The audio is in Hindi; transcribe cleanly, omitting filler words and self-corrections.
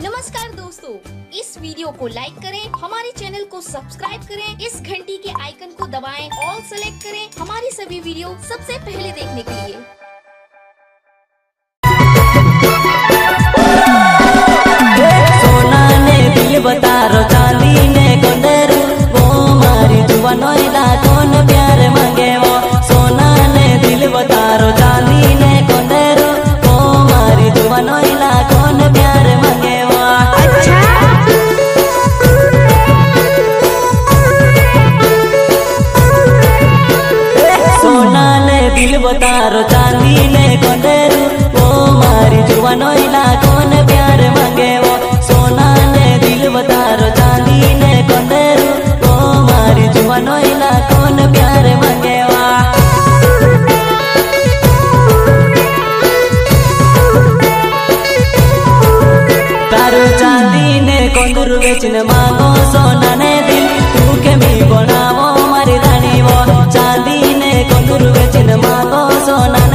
नमस्कार दोस्तों, इस वीडियो को लाइक करें, हमारे चैनल को सब्सक्राइब करें, इस घंटी के आइकन को दबाएं, ऑल सेलेक्ट करें हमारी सभी वीडियो सबसे पहले देखने के लिए। सोना ने दिल बतारो, चांदी ने कोंडेरू, वो मारी जुबान नोइला कौन प्यार मांगे वो। सोना ने दिल बतारो, चांदी ने कोंडेरू, वो मारी जुबान नोइला कौन प्यार मांगे वो। अच्छा सोना ने दिल बतारो, चांदी ने कोंडेरू, वो मारी जुबान नोइला कौन प्यार मांगे वो। सोना ने दिल बतारो, चांदी ने कोंडेरू, वो मारी जुबान नोइला कौन प्यार मांगे वो। तारो चांदी ने कोंदरू बेचने मांगो सोना ने दिल, तू के मी बनावो मारी रानी वो। चांदी ने कोंदरू बेचने मांगो सोना